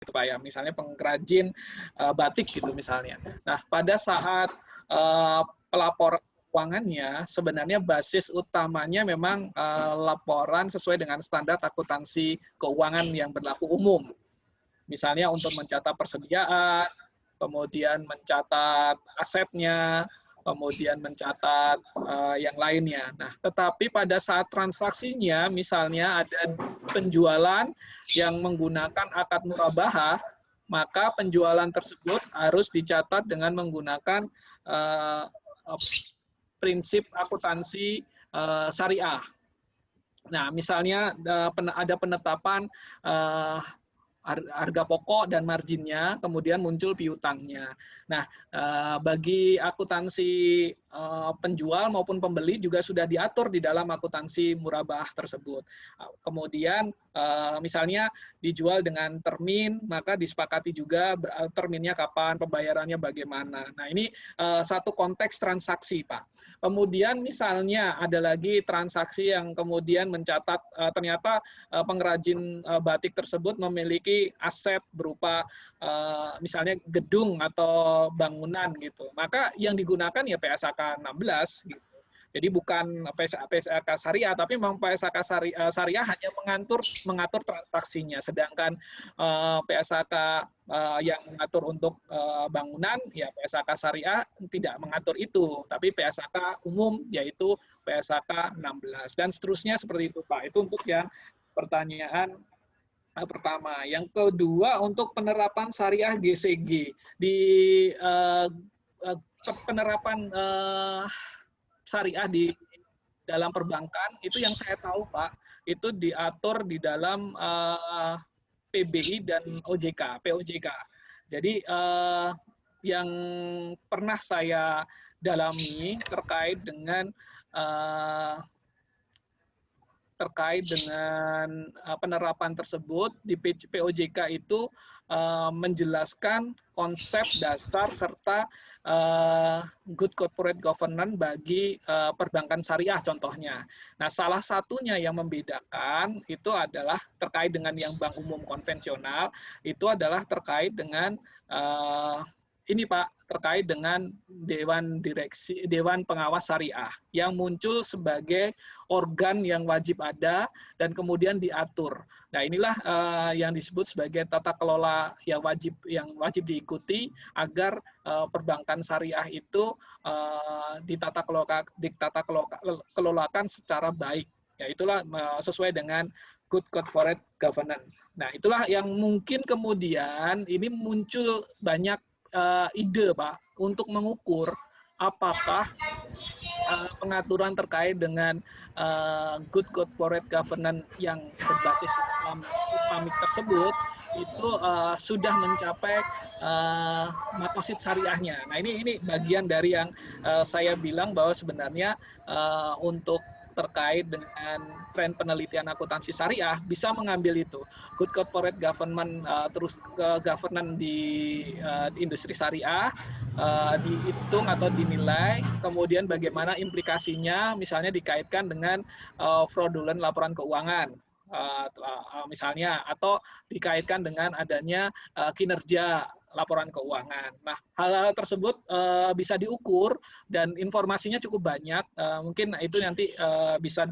gitu Pak ya, misalnya pengrajin batik gitu misalnya. Nah, pada saat pelaporan keuangannya sebenarnya basis utamanya memang laporan sesuai dengan standar akuntansi keuangan yang berlaku umum. Misalnya untuk mencatat persediaan, kemudian mencatat asetnya, kemudian mencatat yang lainnya. Nah, tetapi pada saat transaksinya, misalnya ada penjualan yang menggunakan akad murabahah, maka penjualan tersebut harus dicatat dengan menggunakan prinsip akuntansi syariah. Nah, misalnya ada penetapan harga pokok dan marginnya, kemudian muncul piutangnya. Nah, bagi akuntansi penjual maupun pembeli juga sudah diatur di dalam akuntansi murabah tersebut. Kemudian misalnya dijual dengan termin, maka disepakati juga terminnya kapan, pembayarannya bagaimana. Nah, ini satu konteks transaksi, Pak. Kemudian misalnya ada lagi transaksi yang kemudian mencatat ternyata pengrajin batik tersebut memiliki aset berupa misalnya gedung atau bangunan gitu. Maka yang digunakan ya PSAK 16 gitu. Jadi bukan PSAK syariah, tapi memang PSAK syariah hanya mengatur transaksinya, sedangkan PSAK yang mengatur untuk bangunan, ya PSAK syariah tidak mengatur itu, tapi PSAK umum yaitu PSAK 16 dan seterusnya seperti itu Pak. Itu untuk yang pertanyaan pertama. Yang kedua untuk penerapan syariah GCG di penerapan syariah di dalam perbankan itu yang saya tahu Pak itu diatur di dalam PBI dan OJK, POJK. Jadi yang pernah saya dalami terkait dengan penerapan tersebut di POJK itu menjelaskan konsep dasar serta good corporate governance bagi perbankan syariah contohnya. Nah, salah satunya yang membedakan itu adalah terkait dengan yang bank umum konvensional, itu adalah terkait dengan ini Pak, terkait dengan Dewan Pengawas Syariah yang muncul sebagai organ yang wajib ada dan kemudian diatur. Nah, inilah yang disebut sebagai tata kelola yang wajib diikuti agar perbankan syariah itu ditata kelolakan secara baik. Ya, itulah sesuai dengan good corporate governance. Nah, itulah yang mungkin kemudian ini muncul banyak ide Pak untuk mengukur apakah pengaturan terkait dengan good corporate governance yang berbasis Islamik tersebut itu sudah mencapai makosid syariahnya. Nah, ini bagian dari yang saya bilang bahwa sebenarnya untuk terkait dengan tren penelitian akuntansi syariah bisa mengambil itu good corporate governance terus ke governance di industri syariah dihitung atau dinilai, kemudian bagaimana implikasinya misalnya dikaitkan dengan fraudulent laporan keuangan misalnya atau dikaitkan dengan adanya kinerja laporan keuangan. Nah, hal-hal tersebut bisa diukur dan informasinya cukup banyak. Mungkin itu nanti bisa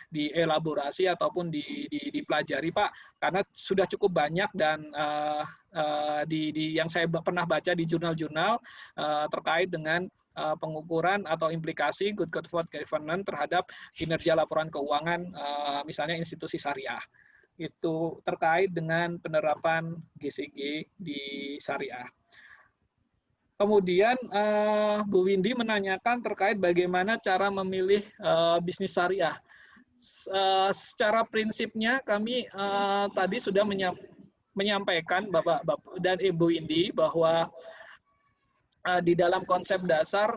dielaborasi ataupun dipelajari, Pak, karena sudah cukup banyak dan yang saya pernah baca di jurnal-jurnal terkait dengan pengukuran atau implikasi good corporate governance terhadap kinerja laporan keuangan misalnya institusi syariah. Itu terkait dengan penerapan GCG di syariah. Kemudian Bu Windy menanyakan terkait bagaimana cara memilih bisnis syariah. Secara prinsipnya kami tadi sudah menyampaikan Bapak dan Ibu Windy bahwa di dalam konsep dasar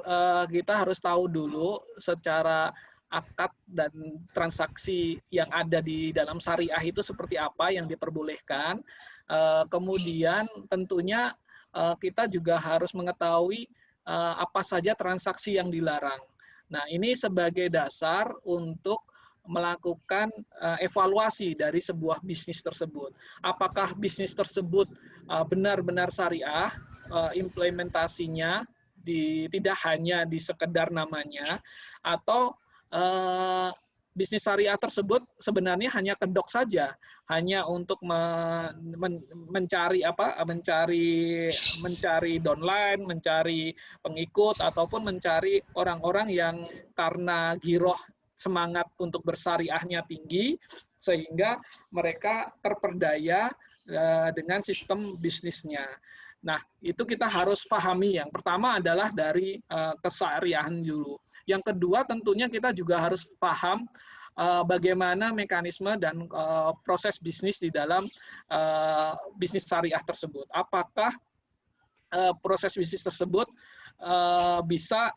kita harus tahu dulu secara akad dan transaksi yang ada di dalam syariah itu seperti apa yang diperbolehkan. Kemudian tentunya kita juga harus mengetahui apa saja transaksi yang dilarang. Nah, ini sebagai dasar untuk melakukan evaluasi dari sebuah bisnis tersebut. Apakah bisnis tersebut benar-benar syariah, implementasinya tidak hanya di sekedar namanya, atau bisnis syariah tersebut sebenarnya hanya kedok saja, hanya untuk mencari downline, mencari pengikut, ataupun mencari orang-orang yang karena giroh semangat untuk bersyariahnya tinggi, sehingga mereka terperdaya dengan sistem bisnisnya. Nah, itu kita harus pahami. Yang pertama adalah dari kesyariahan dulu. Yang kedua tentunya kita juga harus paham bagaimana mekanisme dan proses bisnis di dalam bisnis syariah tersebut. Apakah proses bisnis tersebut bisa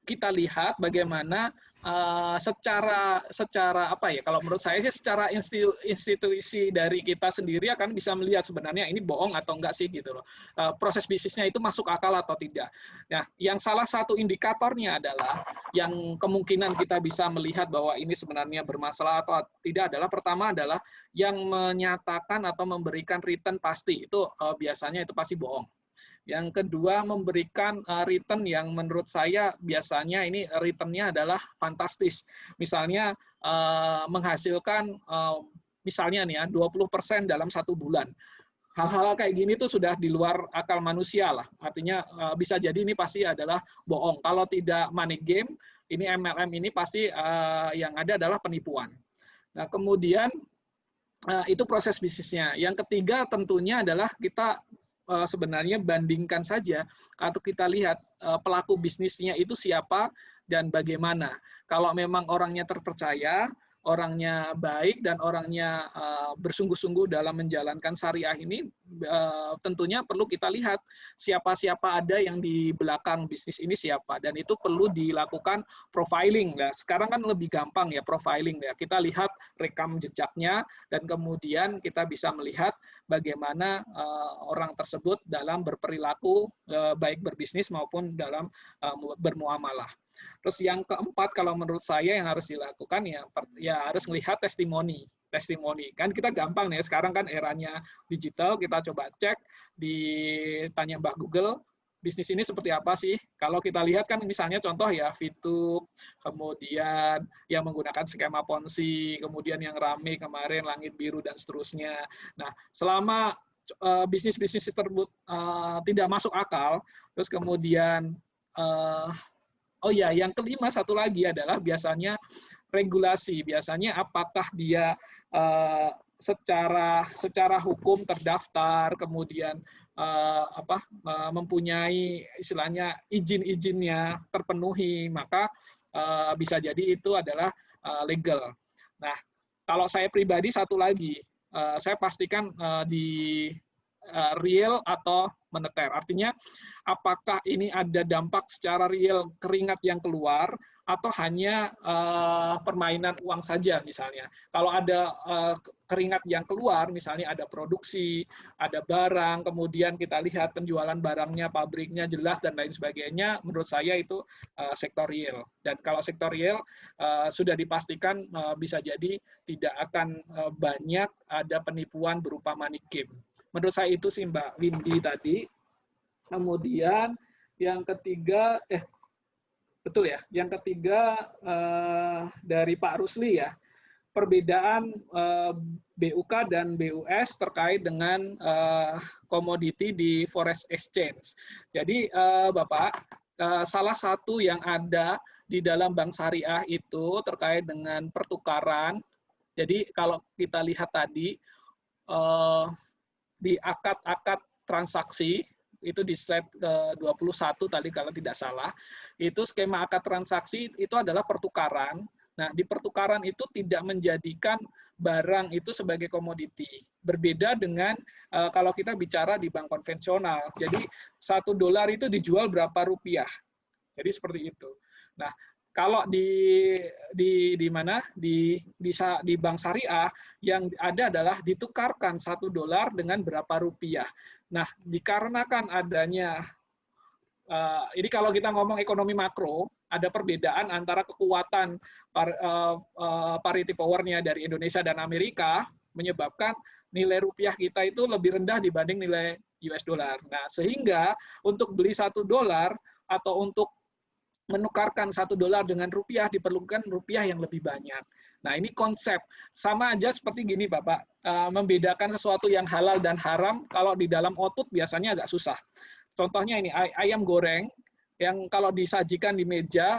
kita lihat bagaimana secara apa ya, kalau menurut saya sih secara institusi dari kita sendiri akan bisa melihat sebenarnya ini bohong atau enggak sih gitu loh. Proses bisnisnya itu masuk akal atau tidak. Nah, yang salah satu indikatornya adalah yang kemungkinan kita bisa melihat bahwa ini sebenarnya bermasalah atau tidak adalah, pertama adalah yang menyatakan atau memberikan return pasti itu biasanya itu pasti bohong. Yang kedua, memberikan return yang menurut saya biasanya ini return-nya adalah fantastis. Misalnya menghasilkan misalnya nih ya 20% dalam 1 bulan. Hal-hal kayak gini tuh sudah di luar akal manusia lah. Artinya bisa jadi ini pasti adalah bohong. Kalau tidak money game, ini MLM ini pasti yang ada adalah penipuan. Nah, kemudian itu proses bisnisnya. Yang ketiga tentunya adalah kita sebenarnya bandingkan saja atau kita lihat pelaku bisnisnya itu siapa dan bagaimana. Kalau memang orangnya terpercaya, orangnya baik, dan orangnya bersungguh-sungguh dalam menjalankan syariah ini, tentunya perlu kita lihat siapa-siapa ada yang di belakang bisnis ini siapa, dan itu perlu dilakukan profiling. Nah, sekarang kan lebih gampang ya profiling ya. Kita lihat rekam jejaknya dan kemudian kita bisa melihat bagaimana orang tersebut dalam berperilaku baik berbisnis maupun dalam bermuamalah. Terus yang keempat kalau menurut saya yang harus dilakukan ya harus melihat testimoni. Kan kita gampang nih sekarang kan eranya digital, kita coba cek ditanya Mbah Google, bisnis ini seperti apa sih? Kalau kita lihat kan misalnya contoh ya VTube, kemudian yang menggunakan skema Ponzi, kemudian yang rame kemarin Langit Biru dan seterusnya. Nah, selama bisnis-bisnis tersebut tidak masuk akal, terus kemudian oh ya, yang kelima satu lagi adalah biasanya regulasi. Biasanya apakah dia secara hukum terdaftar, kemudian mempunyai istilahnya izin-izinnya terpenuhi, maka bisa jadi itu adalah legal. Nah, kalau saya pribadi satu lagi, saya pastikan di real atau moneter. Artinya, apakah ini ada dampak secara real keringat yang keluar atau hanya permainan uang saja misalnya. Kalau ada keringat yang keluar, misalnya ada produksi, ada barang, kemudian kita lihat penjualan barangnya, pabriknya jelas dan lain sebagainya, menurut saya itu sektor real. Dan kalau sektor real sudah dipastikan bisa jadi tidak akan banyak ada penipuan berupa money game. Menurut saya itu sih Mbak Windy tadi. Kemudian yang ketiga, betul ya, yang ketiga dari Pak Rusli ya, perbedaan BUK dan BUS terkait dengan komoditi di Forex Exchange. Jadi Bapak, salah satu yang ada di dalam bank syariah itu terkait dengan pertukaran. Jadi kalau kita lihat tadi, di akad-akad transaksi, itu di slide ke-21 tadi kalau tidak salah, itu skema akad transaksi itu adalah pertukaran. Nah, di pertukaran itu tidak menjadikan barang itu sebagai komoditi. Berbeda dengan kalau kita bicara di bank konvensional. Jadi, $1 itu dijual berapa rupiah. Jadi seperti itu. Nah, kalau di mana di bank syariah yang ada adalah ditukarkan $1 dengan berapa rupiah. Nah, dikarenakan adanya ini kalau kita ngomong ekonomi makro, ada perbedaan antara kekuatan parity power-nya dari Indonesia dan Amerika, menyebabkan nilai rupiah kita itu lebih rendah dibanding nilai US dollar. Nah, sehingga untuk beli $1 atau untuk menukarkan $1 dengan rupiah diperlukan rupiah yang lebih banyak. Nah, ini konsep. Sama aja seperti gini, Bapak. Membedakan sesuatu yang halal dan haram, kalau di dalam output biasanya agak susah. Contohnya ini, ayam goreng, yang kalau disajikan di meja,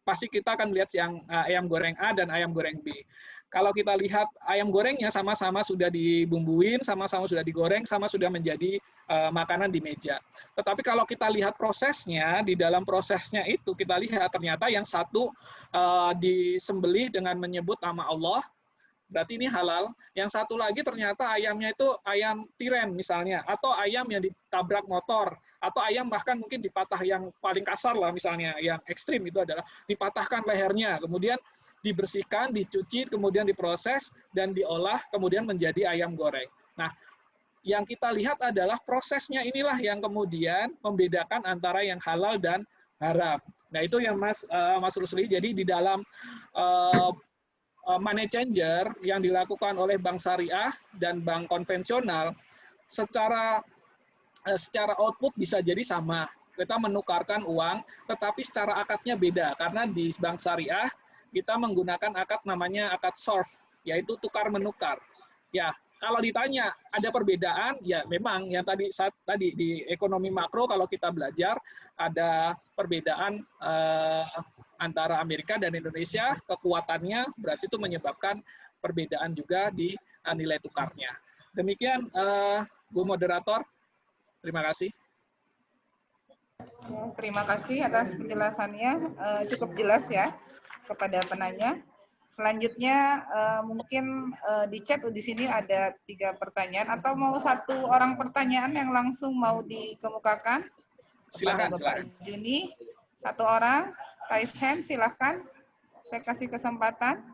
pasti kita akan melihat yang ayam goreng A dan ayam goreng B. Kalau kita lihat ayam gorengnya sama-sama sudah dibumbuin, sama-sama sudah digoreng, sama sudah menjadi makanan di meja. Tetapi kalau kita lihat prosesnya, di dalam prosesnya itu kita lihat ternyata yang satu disembelih dengan menyebut nama Allah, berarti ini halal. Yang satu lagi ternyata ayamnya itu ayam tiren misalnya, atau ayam yang ditabrak motor, atau ayam bahkan mungkin dipatah yang paling kasar lah misalnya, yang ekstrim itu adalah dipatahkan lehernya, kemudian dibersihkan, dicuci, kemudian diproses, dan diolah, kemudian menjadi ayam goreng. Nah, yang kita lihat adalah prosesnya inilah yang kemudian membedakan antara yang halal dan haram. Nah, itu yang Mas Rusli. Jadi di dalam money changer yang dilakukan oleh bank syariah dan bank konvensional, secara output bisa jadi sama. Kita menukarkan uang, tetapi secara akadnya beda. Karena di bank syariah, kita menggunakan akad namanya akad sorf, yaitu tukar-menukar. Ya, kalau ditanya ada perbedaan, ya memang yang tadi di ekonomi makro kalau kita belajar ada perbedaan antara Amerika dan Indonesia, kekuatannya berarti itu menyebabkan perbedaan juga di nilai tukarnya. Demikian, Bu Moderator. Terima kasih. Terima kasih atas penjelasannya, cukup jelas ya kepada penanya. Selanjutnya mungkin di chat di sini ada 3 pertanyaan, atau mau 1 orang pertanyaan yang langsung mau dikemukakan kepada Bapak Juni. 1 orang, raise hand, silakan. Saya kasih kesempatan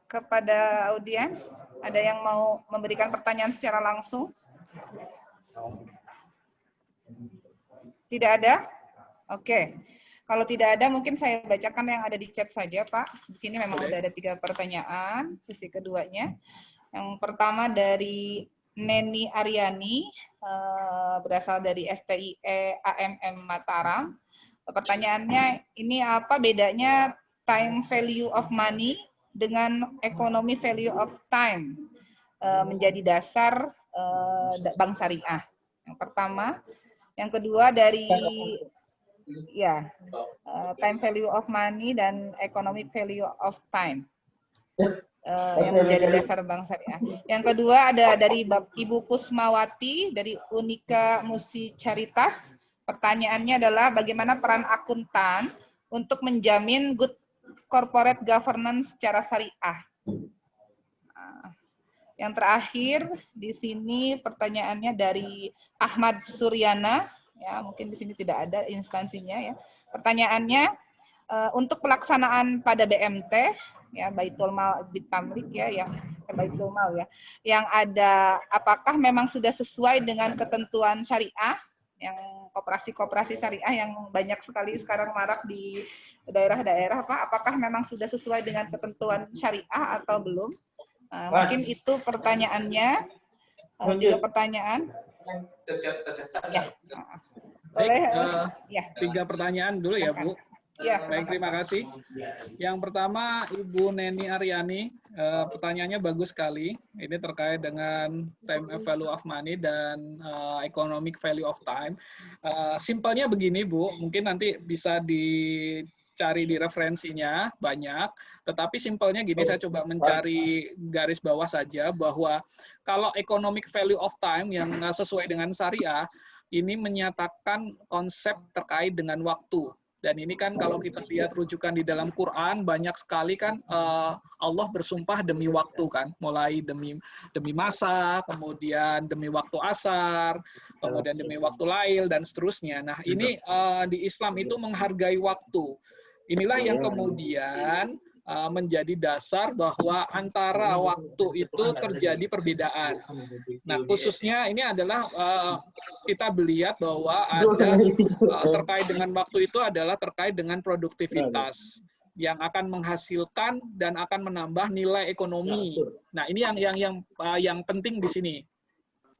kepada audiens. Ada yang mau memberikan pertanyaan secara langsung? Tidak ada? Oke. Kalau tidak ada, mungkin saya bacakan yang ada di chat saja, Pak. Di sini memang sudah ada 3 pertanyaan, sesi keduanya. Yang pertama dari Neni Aryani, berasal dari STIE AMM Mataram. Pertanyaannya, ini apa bedanya time value of money dengan economy value of time menjadi dasar bank syariah? Yang pertama. Yang kedua dari time value of money dan economic value of time yang menjadi dasar bank syariah. Yang kedua ada dari Ibu Kusmawati dari Unika Musi Caritas. Pertanyaannya adalah bagaimana peran akuntan untuk menjamin good corporate governance secara syariah. Yang terakhir di sini pertanyaannya dari Ahmad Suryana, ya mungkin di sini tidak ada instansinya ya. Pertanyaannya untuk pelaksanaan pada BMT ya Baitul Mal Bitamlik ya yang Baitul Mal ya, yang ada apakah memang sudah sesuai dengan ketentuan syariah, yang koperasi-koperasi syariah yang banyak sekali sekarang marak di daerah-daerah, Pak, apakah memang sudah sesuai dengan ketentuan syariah atau belum? Mungkin itu pertanyaannya. 3 pertanyaan. Ya. Boleh. 3 pertanyaan dulu ya, Bu. Ya, baik, terima kasih. Yang pertama, Ibu Neni Aryani, pertanyaannya bagus sekali. Ini terkait dengan time value of money dan economic value of time. Simpelnya begini, Bu, mungkin nanti bisa dicari di referensinya banyak, tetapi simpelnya gini, saya coba mencari garis bawah saja bahwa kalau economic value of time yang sesuai dengan syariah, ini menyatakan konsep terkait dengan waktu. Dan ini kan kalau kita lihat rujukan di dalam Quran, banyak sekali kan Allah bersumpah demi waktu kan, mulai demi masa, kemudian demi waktu asar, kemudian demi waktu lail, dan seterusnya. Nah ini di Islam itu menghargai waktu. Inilah yang kemudian menjadi dasar bahwa antara waktu itu terjadi perbedaan. Nah, khususnya ini adalah kita melihat bahwa ada terkait dengan waktu itu adalah terkait dengan produktivitas yang akan menghasilkan dan akan menambah nilai ekonomi. Nah, ini yang penting di sini.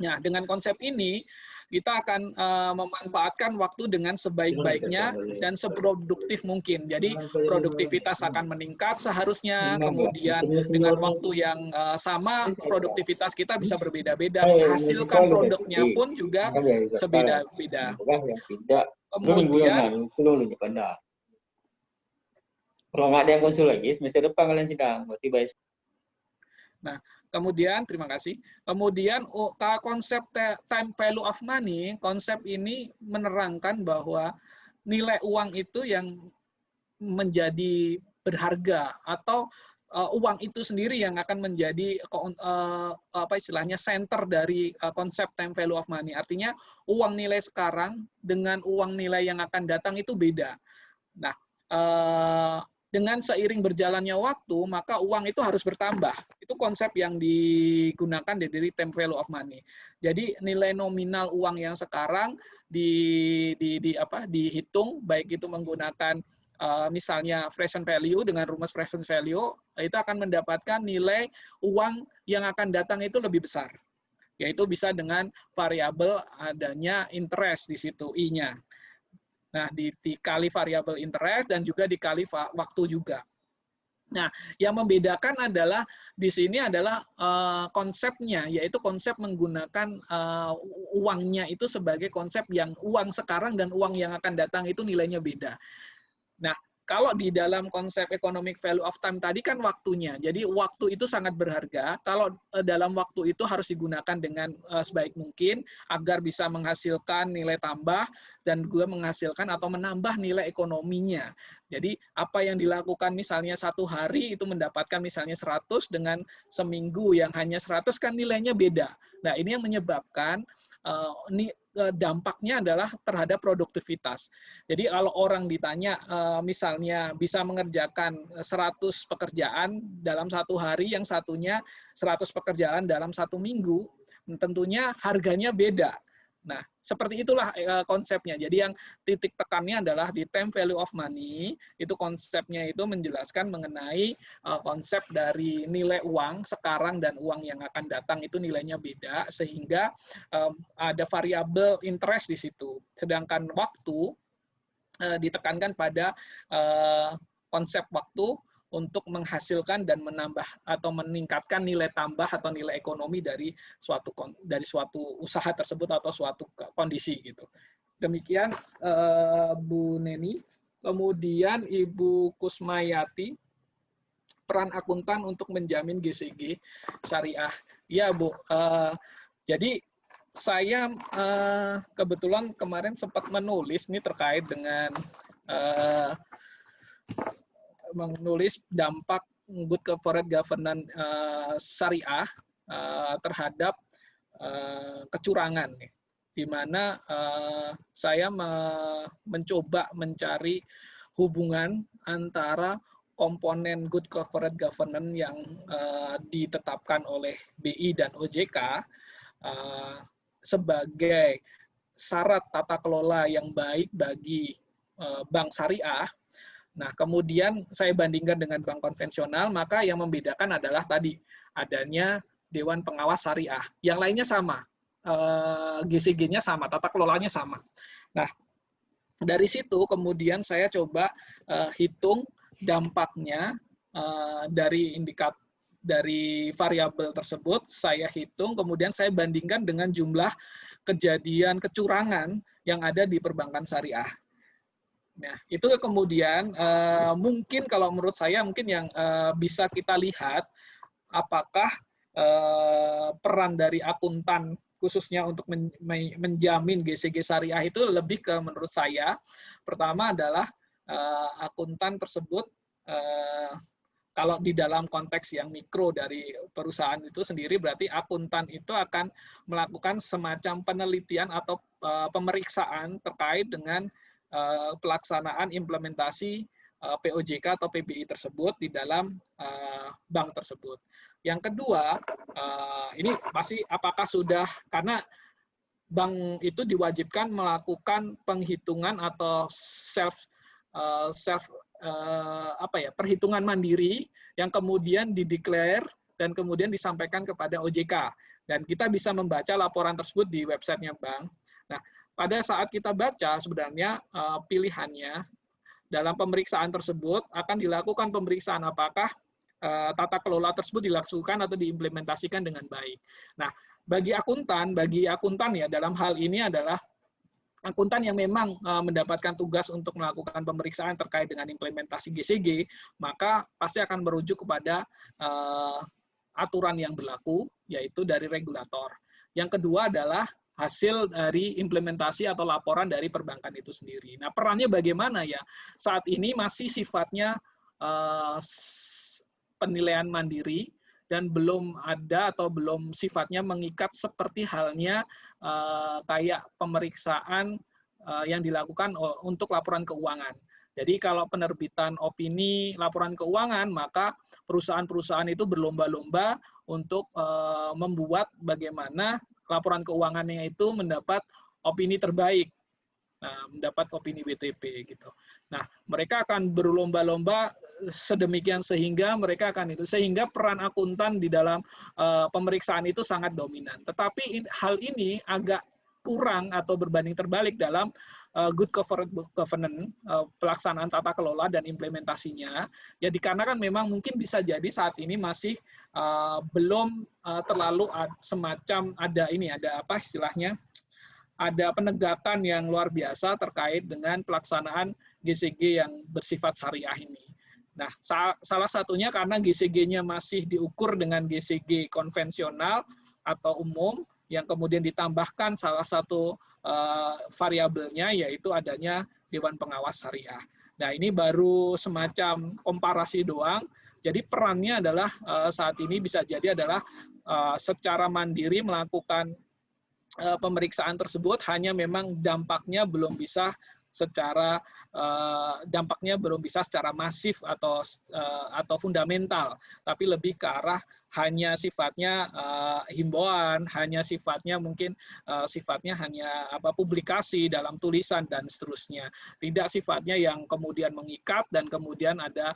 Nah, dengan konsep ini kita akan memanfaatkan waktu dengan sebaik-baiknya dan seproduktif mungkin. Jadi produktivitas akan meningkat seharusnya, kemudian dengan waktu yang sama produktivitas kita bisa berbeda-beda, menghasilkan produknya pun juga sebeda-beda. Kemudian kalau nggak ada yang konsul lagi, semester depan kalian sidang. Berarti baik. Nah, kemudian, terima kasih. Kemudian konsep time value of money, konsep ini menerangkan bahwa nilai uang itu yang menjadi berharga atau uang itu sendiri yang akan menjadi apa istilahnya center dari konsep time value of money. Artinya uang nilai sekarang dengan uang nilai yang akan datang itu beda. Nah, dengan seiring berjalannya waktu, maka uang itu harus bertambah. Itu konsep yang digunakan dari time value of money. Jadi nilai nominal uang yang sekarang dihitung, baik itu menggunakan misalnya present value dengan rumus present value, itu akan mendapatkan nilai uang yang akan datang itu lebih besar. Yaitu bisa dengan variabel adanya interest di situ, I-nya. Nah, dikali variabel interest dan juga dikali waktu juga. Nah, yang membedakan adalah di sini adalah konsepnya, yaitu konsep menggunakan uangnya itu sebagai konsep yang uang sekarang dan uang yang akan datang itu nilainya beda. Nah, kalau di dalam konsep economic value of time tadi kan waktunya. Jadi waktu itu sangat berharga. Kalau dalam waktu itu harus digunakan dengan sebaik mungkin agar bisa menghasilkan nilai tambah dan juga menghasilkan atau menambah nilai ekonominya. Jadi apa yang dilakukan misalnya satu hari itu mendapatkan misalnya 100 dengan seminggu yang hanya 100 kan nilainya beda. Nah, ini yang menyebabkan dampaknya adalah terhadap produktivitas. Jadi kalau orang ditanya misalnya bisa mengerjakan 100 pekerjaan dalam satu hari, yang satunya 100 pekerjaan dalam satu minggu, tentunya harganya beda. Nah, seperti itulah konsepnya. Jadi yang titik tekannya adalah di time value of money, itu konsepnya itu menjelaskan mengenai konsep dari nilai uang sekarang dan uang yang akan datang itu nilainya beda, sehingga ada variabel interest di situ. Sedangkan waktu ditekankan pada konsep waktu untuk menghasilkan dan menambah atau meningkatkan nilai tambah atau nilai ekonomi dari suatu usaha tersebut atau suatu kondisi gitu. Demikian Bu Neni. Kemudian Ibu Kusmayati, peran akuntan untuk menjamin GCG syariah. Ya Bu. Jadi saya kebetulan kemarin sempat menulis ini terkait dengan menulis dampak good corporate governance syariah terhadap kecurangan, di mana saya mencoba mencari hubungan antara komponen good corporate governance yang ditetapkan oleh BI dan OJK sebagai syarat tata kelola yang baik bagi bank syariah. Nah, kemudian saya bandingkan dengan bank konvensional, maka yang membedakan adalah tadi adanya Dewan Pengawas Syariah. Yang lainnya sama, GCG-nya sama, tata kelolanya sama. Nah, dari situ kemudian saya coba hitung dampaknya dari dari variabel tersebut, saya hitung, kemudian saya bandingkan dengan jumlah kejadian kecurangan yang ada di perbankan syariah. Nah, itu kemudian mungkin kalau menurut saya mungkin yang bisa kita lihat apakah peran dari akuntan khususnya untuk menjamin GCG syariah itu lebih ke menurut saya pertama adalah akuntan tersebut kalau di dalam konteks yang mikro dari perusahaan itu sendiri berarti akuntan itu akan melakukan semacam penelitian atau pemeriksaan terkait dengan pelaksanaan implementasi POJK atau PBI tersebut di dalam bank tersebut. Yang kedua, ini pasti apakah sudah, karena bank itu diwajibkan melakukan penghitungan atau perhitungan mandiri yang kemudian dideklar dan kemudian disampaikan kepada OJK. Dan kita bisa membaca laporan tersebut di websitenya bank. Nah, pada saat kita baca sebenarnya pilihannya dalam pemeriksaan tersebut akan dilakukan pemeriksaan apakah tata kelola tersebut dilakukan atau diimplementasikan dengan baik. Nah, bagi akuntan ya dalam hal ini adalah akuntan yang memang mendapatkan tugas untuk melakukan pemeriksaan terkait dengan implementasi GCG, maka pasti akan merujuk kepada aturan yang berlaku, yaitu dari regulator. Yang kedua adalah hasil dari implementasi atau laporan dari perbankan itu sendiri. Nah, perannya bagaimana ya? Saat ini masih sifatnya penilaian mandiri dan belum ada atau belum sifatnya mengikat seperti halnya kayak pemeriksaan yang dilakukan untuk laporan keuangan. Jadi kalau penerbitan opini laporan keuangan, maka perusahaan-perusahaan itu berlomba-lomba untuk membuat bagaimana laporan keuangannya itu mendapat opini terbaik, mendapat opini WTP gitu. Nah, mereka akan berlomba-lomba sedemikian sehingga mereka akan itu, sehingga peran akuntan di dalam pemeriksaan itu sangat dominan. Tetapi hal ini agak kurang atau berbanding terbalik dalam good corporate governance, pelaksanaan tata kelola dan implementasinya. Ya dikarenakan memang mungkin bisa jadi saat ini masih belum terlalu semacam ada apa istilahnya, ada penegakan yang luar biasa terkait dengan pelaksanaan GCG yang bersifat syariah ini. Nah, salah satunya karena GCG-nya masih diukur dengan GCG konvensional atau umum, yang kemudian ditambahkan salah satu variabelnya yaitu adanya Dewan Pengawas Syariah. Nah, ini baru semacam komparasi doang. Jadi perannya adalah saat ini bisa jadi adalah secara mandiri melakukan pemeriksaan tersebut, hanya memang dampaknya belum bisa secara masif atau fundamental, tapi lebih ke arah hanya sifatnya himbauan, hanya sifatnya mungkin sifatnya hanya publikasi dalam tulisan dan seterusnya. Tidak sifatnya yang kemudian mengikat dan kemudian ada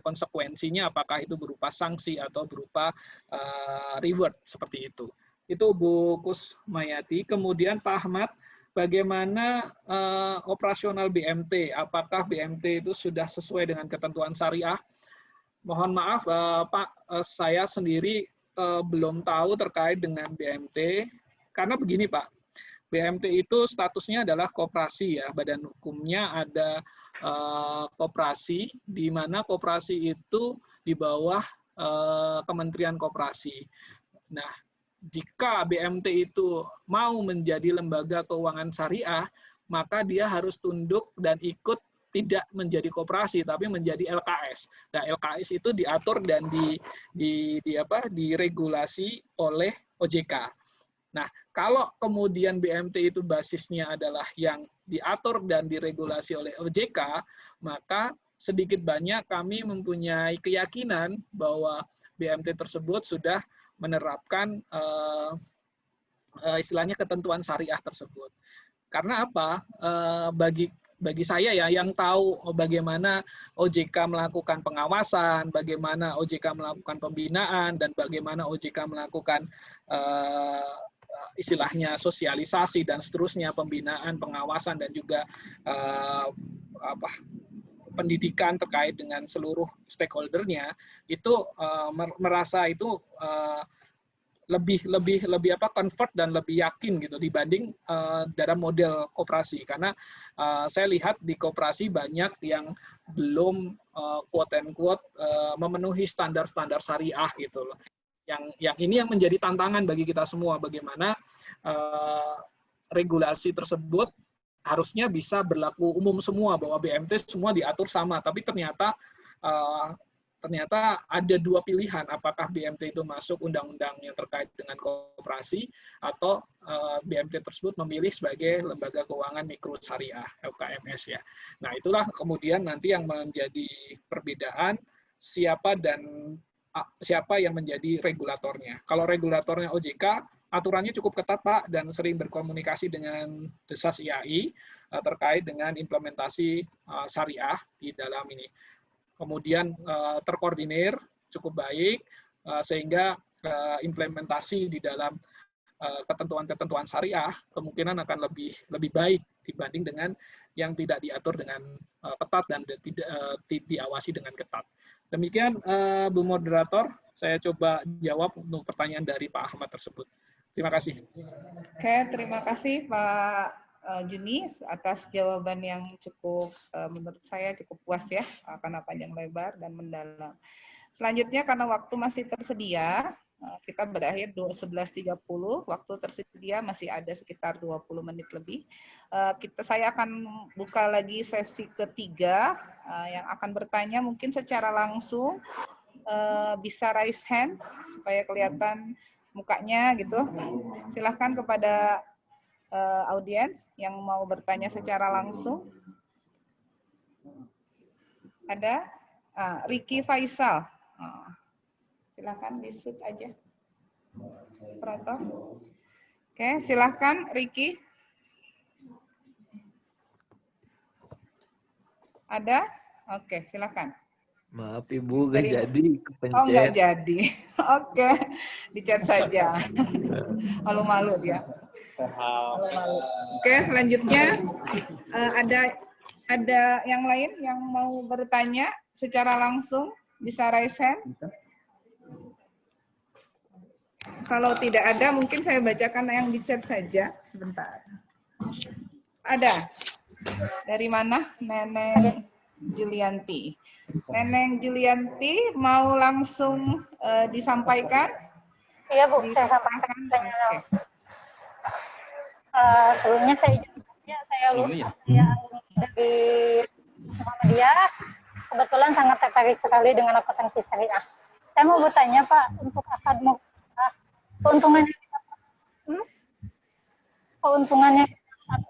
konsekuensinya, apakah itu berupa sanksi atau berupa reward seperti itu. Itu Bu Kusmayati. Kemudian Pak Ahmad, bagaimana operasional BMT? Apakah BMT itu sudah sesuai dengan ketentuan syariah? Mohon maaf Pak, saya sendiri belum tahu terkait dengan BMT, karena begini Pak, BMT itu statusnya adalah koperasi ya, badan hukumnya ada koperasi, di mana koperasi itu di bawah Kementerian Koperasi. Nah, jika BMT itu mau menjadi lembaga keuangan syariah, maka dia harus tunduk dan ikut tidak menjadi koperasi, tapi menjadi LKS. Nah, LKS itu diatur dan diregulasi oleh OJK. Nah, kalau kemudian BMT itu basisnya adalah yang diatur dan diregulasi oleh OJK, maka sedikit banyak kami mempunyai keyakinan bahwa BMT tersebut sudah menerapkan istilahnya ketentuan syariah tersebut. Karena apa? Bagi saya ya, yang tahu bagaimana OJK melakukan pengawasan, bagaimana OJK melakukan pembinaan, dan bagaimana OJK melakukan istilahnya sosialisasi dan seterusnya, pembinaan, pengawasan, dan juga pendidikan terkait dengan seluruh stakeholdernya, itu merasa itu lebih convert dan lebih yakin gitu dibanding dalam model koperasi, karena saya lihat di koperasi banyak yang belum quote and quote memenuhi standar-standar syariah gitu loh. Yang ini yang menjadi tantangan bagi kita semua, bagaimana regulasi tersebut harusnya bisa berlaku umum semua, bahwa BMT semua diatur sama, tapi ternyata ada dua pilihan, apakah BMT itu masuk undang-undang yang terkait dengan koperasi korporasi atau BMT tersebut memilih sebagai lembaga keuangan mikro syariah (LKMS) ya. Nah, itulah kemudian nanti yang menjadi perbedaan siapa yang menjadi regulatornya. Kalau regulatornya OJK, aturannya cukup ketat Pak dan sering berkomunikasi dengan Desas IAI terkait dengan implementasi syariah di dalam ini. Kemudian terkoordinir cukup baik sehingga implementasi di dalam ketentuan-ketentuan syariah kemungkinan akan lebih baik dibanding dengan yang tidak diatur dengan ketat dan tidak diawasi dengan ketat. Demikian Bu Moderator, saya coba jawab untuk pertanyaan dari Pak Ahmad tersebut. Terima kasih. Oke, terima kasih Pak Juni atas jawaban yang cukup menurut saya cukup puas ya, karena panjang lebar dan mendalam. Selanjutnya karena waktu masih tersedia, kita berakhir 11.30, waktu tersedia masih ada sekitar 20 menit lebih. Saya akan buka lagi sesi ketiga, yang akan bertanya mungkin secara langsung, bisa raise hand supaya kelihatan mukanya gitu. Silahkan kepada audiens yang mau bertanya secara langsung. Ada? Ricky Faisal. Silahkan di-shoot aja. Operator. Oke, silahkan Ricky. Ada? Oke, silahkan. Maaf Ibu, nggak jadi kepencet. Oh, nggak jadi. Oke, di-chat saja. Malu-malu dia. Malu-malu. Oke, selanjutnya ada yang lain yang mau bertanya secara langsung, bisa raise hand. Kalau tidak ada, mungkin saya bacakan yang di chat saja. Sebentar. Ada. Dari mana? Neneng Julianti. Neneng Julianti mau langsung disampaikan? Iya Bu, saya sampaikan. Sebelumnya saya lulus dari Muhammadiyah. Kebetulan sangat tertarik sekali dengan akuntansi syariah. Saya mau bertanya Pak, untuk akad keuntungannya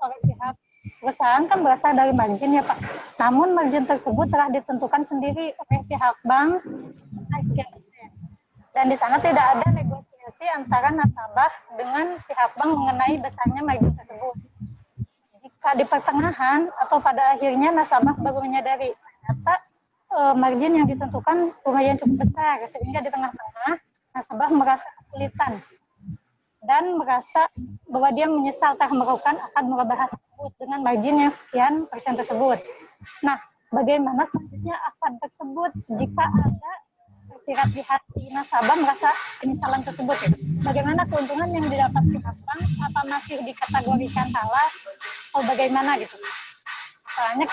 oleh pihak perusahaan kan berasal dari margin ya Pak. Namun margin tersebut telah ditentukan sendiri oleh pihak bank sekian persen. Dan di sana tidak ada negosiasi antara nasabah dengan pihak bank mengenai besarnya margin tersebut. Jika di pertengahan atau pada akhirnya nasabah baru menyadari ternyata margin yang ditentukan lumayan cukup besar, sehingga di tengah-tengah nasabah merasa kesulitan dan merasa bahwa dia menyesal telah melakukan akad murabahah tersebut dengan margin yang sekian persen tersebut. Nah, bagaimana selanjutnya akad tersebut jika ada tersirat di hati nasabah merasa penyesalan tersebut? Bagaimana keuntungan yang didapat pihak bank? Apa masih dikategorikan halal atau bagaimana gitu? Soalnya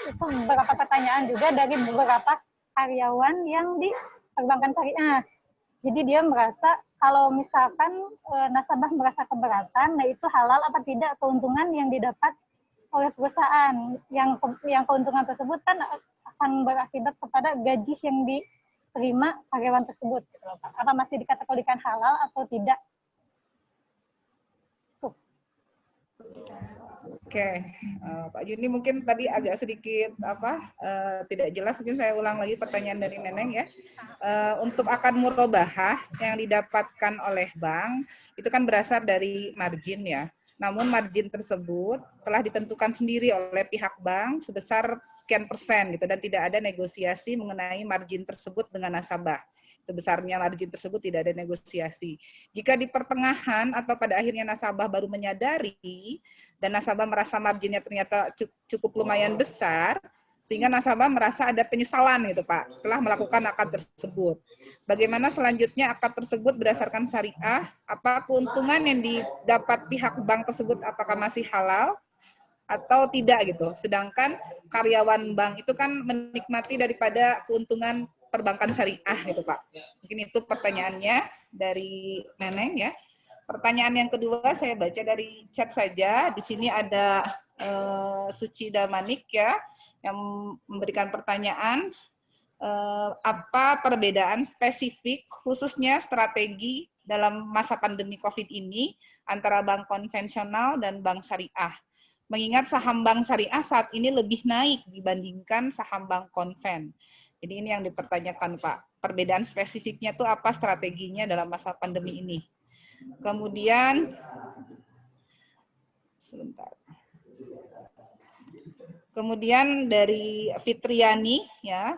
itu beberapa pertanyaan juga dari beberapa karyawan yang di perbankan syariah. Jadi dia merasa kalau misalkan nasabah merasa keberatan, nah itu halal apa tidak keuntungan yang didapat oleh perusahaan. Yang keuntungan tersebut kan akan berakibat kepada gaji yang diterima karyawan tersebut. Gitu, Pak. Apa masih dikategorikan halal atau tidak? Oke, Pak Juni mungkin tadi agak sedikit tidak jelas, mungkin saya ulang lagi pertanyaan dari Neneng ya. Untuk akad murabahah yang didapatkan oleh bank itu kan berasal dari margin ya. Namun margin tersebut telah ditentukan sendiri oleh pihak bank sebesar sekian persen gitu dan tidak ada negosiasi mengenai margin tersebut dengan nasabah. Sebesarnya margin tersebut tidak ada negosiasi. Jika di pertengahan atau pada akhirnya nasabah baru menyadari dan nasabah merasa marginnya ternyata cukup lumayan besar, sehingga nasabah merasa ada penyesalan gitu Pak, telah melakukan akad tersebut. Bagaimana selanjutnya akad tersebut berdasarkan syariah, apa keuntungan yang didapat pihak bank tersebut, apakah masih halal atau tidak gitu. Sedangkan karyawan bank itu kan menikmati daripada keuntungan perbankan syariah gitu Pak. Mungkin itu pertanyaannya dari Neneng ya. Pertanyaan yang kedua saya baca dari chat saja. Di sini ada Suci Damanik ya yang memberikan pertanyaan apa perbedaan spesifik khususnya strategi dalam masa pandemi COVID ini antara bank konvensional dan bank syariah. Mengingat saham bank syariah saat ini lebih naik dibandingkan saham bank konven. Jadi ini yang dipertanyakan Pak. Perbedaan spesifiknya itu apa strateginya dalam masa pandemi ini. Kemudian, sebentar. Kemudian dari Fitriani, ya,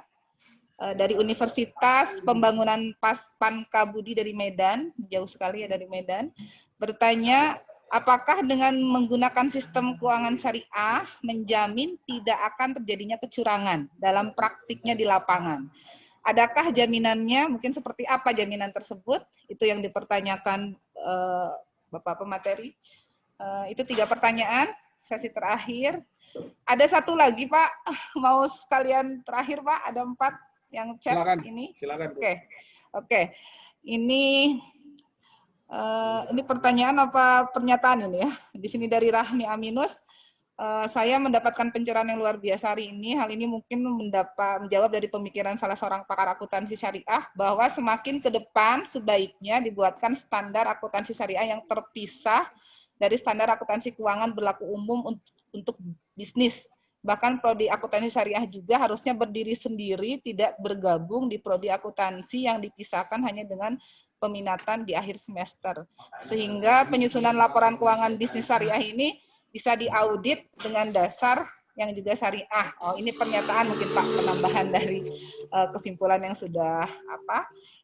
dari Universitas Pembangunan Pankabudi dari Medan, jauh sekali ya dari Medan, bertanya, apakah dengan menggunakan sistem keuangan syariah menjamin tidak akan terjadinya kecurangan dalam praktiknya di lapangan? Adakah jaminannya? Mungkin seperti apa jaminan tersebut? Itu yang dipertanyakan Bapak pemateri. Itu 3 pertanyaan, sesi terakhir. Ada satu lagi Pak, mau sekalian terakhir Pak, ada 4 yang chat ini. Silakan. Oke. Ini pertanyaan apa pernyataan ini ya? Di sini dari Rahmi Aminus. Saya mendapatkan pencerahan yang luar biasa hari ini. Hal ini mungkin menjawab dari pemikiran salah seorang pakar akuntansi syariah bahwa semakin ke depan sebaiknya dibuatkan standar akuntansi syariah yang terpisah dari standar akuntansi keuangan berlaku umum untuk bisnis. Bahkan prodi akuntansi syariah juga harusnya berdiri sendiri, tidak bergabung di prodi akuntansi yang dipisahkan hanya dengan peminatan di akhir semester. Sehingga penyusunan laporan keuangan bisnis syariah ini bisa diaudit dengan dasar yang juga syariah. Oh, ini pernyataan mungkin Pak, penambahan dari kesimpulan yang sudah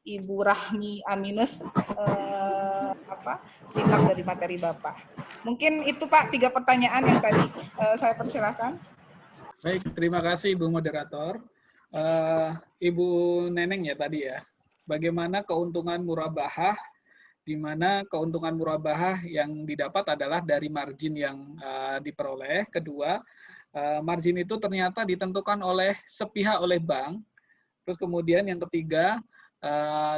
Ibu Rahmi Aminus simak dari materi Bapak. Mungkin itu Pak 3 pertanyaan yang tadi saya persilakan. Baik, terima kasih Ibu Moderator. Ibu Neneng ya tadi ya, bagaimana keuntungan murabahah, di mana keuntungan murabahah yang didapat adalah dari margin yang diperoleh. Kedua, margin itu ternyata ditentukan oleh sepihak oleh bank. Terus kemudian yang ketiga,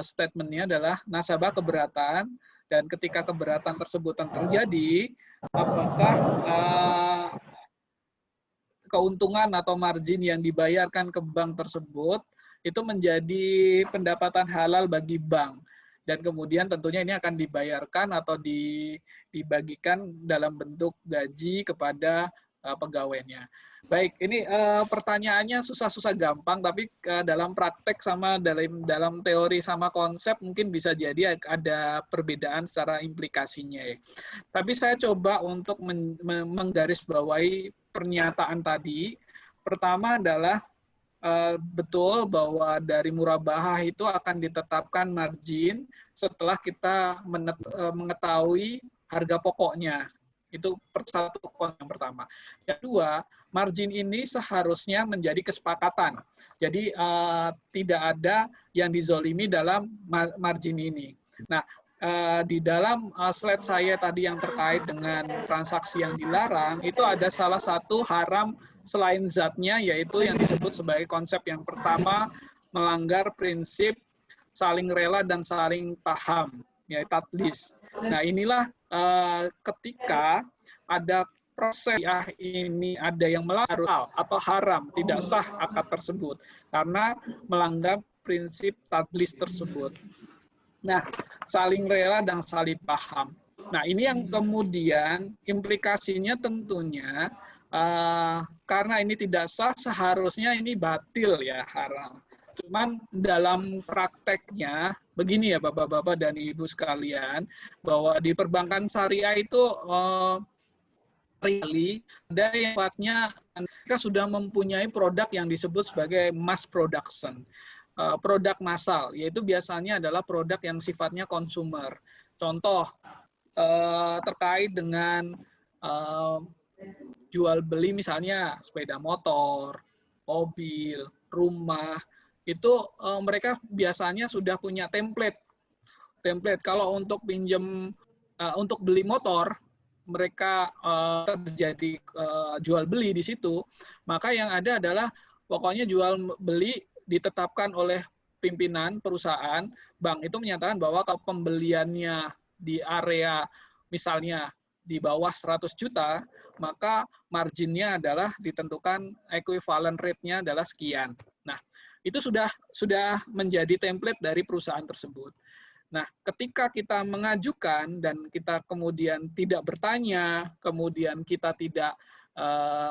statementnya adalah nasabah keberatan, dan ketika keberatan tersebut terjadi, apakah keuntungan atau margin yang dibayarkan ke bank tersebut itu menjadi pendapatan halal bagi bank, dan kemudian tentunya ini akan dibayarkan atau dibagikan dalam bentuk gaji kepada pegawainya. Baik, ini pertanyaannya susah-susah gampang, tapi dalam praktek sama dalam teori sama konsep mungkin bisa jadi ada perbedaan secara implikasinya ya. Tapi saya coba untuk menggarisbawahi pernyataan tadi. Pertama adalah betul bahwa dari murabahah itu akan ditetapkan margin setelah kita mengetahui harga pokoknya. Itu satu poin yang pertama. Yang kedua, margin ini seharusnya menjadi kesepakatan. Jadi tidak ada yang dizolimi dalam margin ini. Nah, di dalam slide saya tadi yang terkait dengan transaksi yang dilarang, itu ada salah satu haram selain zatnya, yaitu yang disebut sebagai konsep yang pertama, melanggar prinsip saling rela dan saling paham, yaitu tadlis. Nah, inilah ketika ada proses ini ada yang melanggar atau haram, tidak sah akad tersebut, karena melanggar prinsip tadlis tersebut. Nah, saling rela dan saling paham. Nah, ini yang kemudian implikasinya tentunya karena ini tidak sah, seharusnya ini batil ya, haram. Cuman dalam prakteknya, begini ya Bapak-Bapak dan Ibu sekalian, bahwa di perbankan syariah itu ada yang sifatnya mereka sudah mempunyai produk yang disebut sebagai mass production. Produk massal, yaitu biasanya adalah produk yang sifatnya konsumer. Contoh, terkait dengan jual beli misalnya sepeda motor, mobil, rumah, itu mereka biasanya sudah punya template. Kalau untuk pinjam, untuk beli motor, mereka terjadi jual beli di situ, maka yang ada adalah pokoknya jual beli ditetapkan oleh pimpinan perusahaan. Bank itu menyatakan bahwa kalau pembeliannya di area misalnya di bawah 100 juta, maka marginnya adalah ditentukan equivalent rate-nya adalah sekian. Nah, itu sudah menjadi template dari perusahaan tersebut. Nah, ketika kita mengajukan dan kita kemudian tidak bertanya, kemudian kita tidak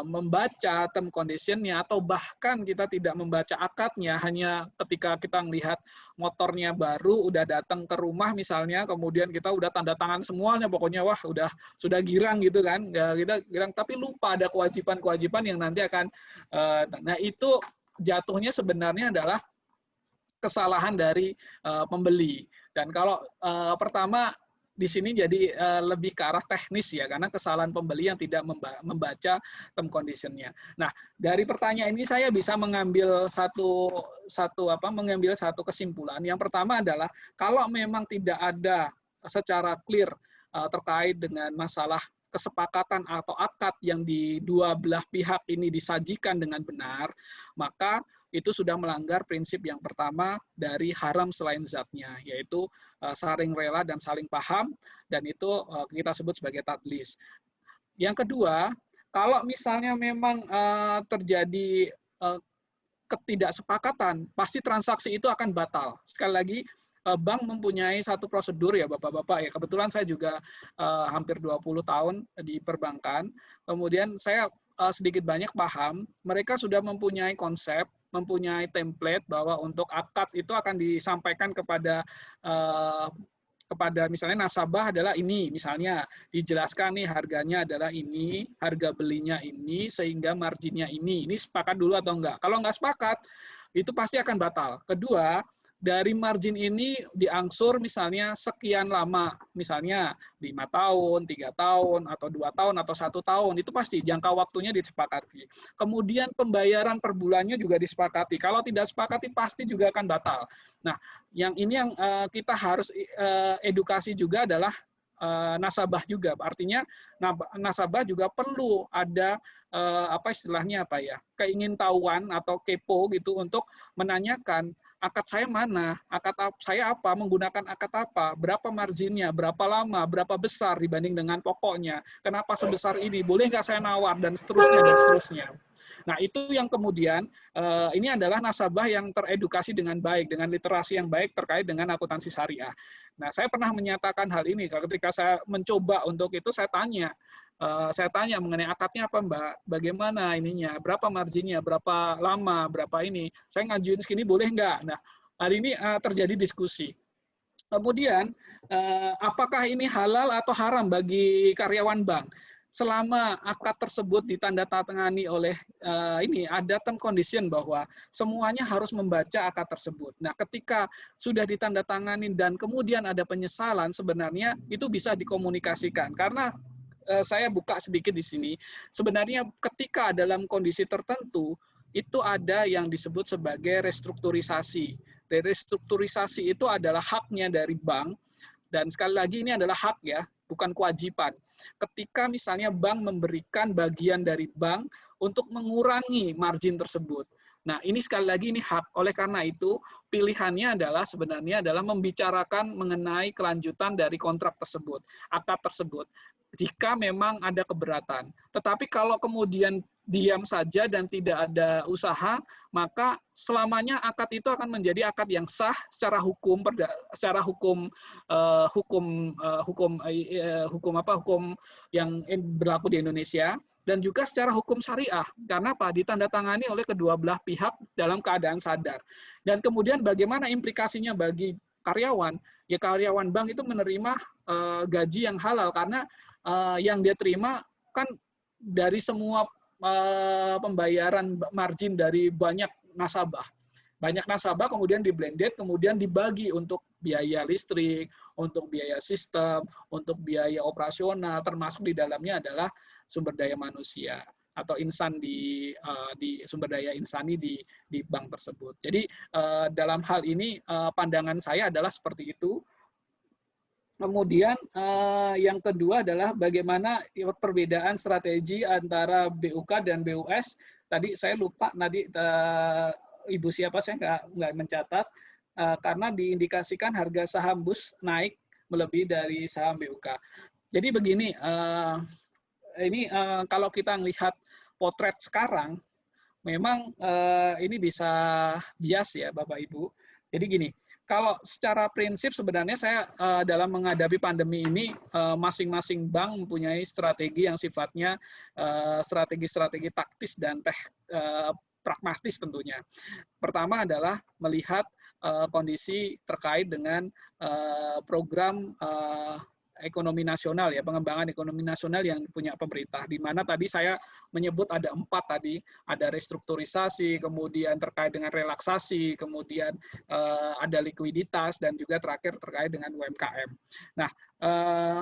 membaca term condition-nya, atau bahkan kita tidak membaca akadnya, hanya ketika kita melihat motornya baru, udah datang ke rumah misalnya, kemudian kita udah tanda tangan semuanya, pokoknya wah sudah girang gitu kan, ya, kita girang, tapi lupa ada kewajiban-kewajiban yang nanti akan, nah itu jatuhnya sebenarnya adalah kesalahan dari pembeli. Dan kalau pertama di sini jadi lebih ke arah teknis ya, karena kesalahan pembeli yang tidak membaca term condition-nya. Nah, dari pertanyaan ini saya bisa mengambil mengambil satu kesimpulan. Yang pertama adalah kalau memang tidak ada secara clear terkait dengan masalah kesepakatan atau akad yang di dua belah pihak ini disajikan dengan benar, maka itu sudah melanggar prinsip yang pertama dari haram selain zatnya, yaitu saling rela dan saling paham, dan itu kita sebut sebagai tadlis. Yang kedua, kalau misalnya memang terjadi ketidaksepakatan, pasti transaksi itu akan batal. Sekali lagi, bank mempunyai satu prosedur ya Bapak-Bapak ya. Kebetulan saya juga hampir 20 tahun di perbankan. Kemudian saya sedikit banyak paham, mereka sudah mempunyai konsep, mempunyai template bahwa untuk akad itu akan disampaikan kepada misalnya nasabah adalah ini, misalnya dijelaskan nih harganya adalah ini, harga belinya ini, sehingga marginnya ini sepakat dulu atau enggak. Kalau enggak sepakat, itu pasti akan batal. Kedua, dari margin ini diangsur misalnya sekian lama, misalnya 5 tahun, 3 tahun, atau 2 tahun, atau 1 tahun, itu pasti jangka waktunya disepakati. Kemudian pembayaran per bulannya juga disepakati. Kalau tidak sepakati, pasti juga akan batal. Nah, yang kita harus edukasi juga adalah nasabah juga. Artinya nasabah juga perlu ada keingintahuan atau kepo gitu untuk menanyakan akad saya mana, akad saya apa, menggunakan akad apa, berapa marginnya, berapa lama, berapa besar dibanding dengan pokoknya, kenapa sebesar ini, boleh nggak saya nawar, dan seterusnya, dan seterusnya. Nah, itu yang kemudian, ini adalah nasabah yang teredukasi dengan baik, dengan literasi yang baik terkait dengan akuntansi syariah. Nah, saya pernah menyatakan hal ini, ketika saya mencoba untuk itu, saya tanya mengenai akadnya apa Mbak, bagaimana ininya, berapa marginnya, berapa lama, berapa ini, saya ngajuin segini boleh nggak? Nah, hari ini terjadi diskusi. Kemudian, apakah ini halal atau haram bagi karyawan bank? Selama akad tersebut ditandatangani oleh ada term condition bahwa semuanya harus membaca akad tersebut. Nah, ketika sudah ditandatangani dan kemudian ada penyesalan, sebenarnya itu bisa dikomunikasikan. Karena saya buka sedikit di sini, sebenarnya ketika dalam kondisi tertentu, itu ada yang disebut sebagai restrukturisasi. Restrukturisasi itu adalah haknya dari bank, dan sekali lagi ini adalah hak ya, bukan kewajiban. Ketika misalnya bank memberikan bagian dari bank untuk mengurangi margin tersebut. Nah, ini sekali lagi ini hak. Oleh karena itu, pilihannya sebenarnya adalah membicarakan mengenai kelanjutan dari kontrak tersebut, akad tersebut, jika memang ada keberatan. Tetapi kalau kemudian diam saja dan tidak ada usaha, maka selamanya akad itu akan menjadi akad yang sah secara hukum yang berlaku di Indonesia, dan juga secara hukum syariah. Karena apa? Ditandatangani oleh kedua belah pihak dalam keadaan sadar. Dan kemudian bagaimana implikasinya bagi karyawan? Ya, karyawan bank itu menerima gaji yang halal, karena yang dia terima kan dari semua pembayaran margin dari banyak nasabah. Banyak nasabah kemudian di-blended, kemudian dibagi untuk biaya listrik, untuk biaya sistem, untuk biaya operasional, termasuk di dalamnya adalah sumber daya manusia atau insan di sumber daya insani di bank tersebut. Jadi dalam hal ini pandangan saya adalah seperti itu. Kemudian yang kedua adalah bagaimana perbedaan strategi antara BUK dan BUS. Tadi saya lupa Ibu siapa, saya nggak mencatat, karena diindikasikan harga saham BUS naik melebihi dari saham BUK. Jadi begini, kalau kita melihat potret sekarang, memang ini bisa bias ya Bapak Ibu. Jadi gini, kalau secara prinsip sebenarnya saya dalam menghadapi pandemi ini masing-masing bank mempunyai strategi yang sifatnya strategi-strategi taktis dan pragmatis tentunya. Pertama adalah melihat kondisi terkait dengan program ekonomi nasional ya, pengembangan ekonomi nasional yang punya pemerintah, di mana tadi saya menyebut ada 4 tadi, ada restrukturisasi, kemudian terkait dengan relaksasi, kemudian ada likuiditas, dan juga terakhir terkait dengan UMKM. Nah,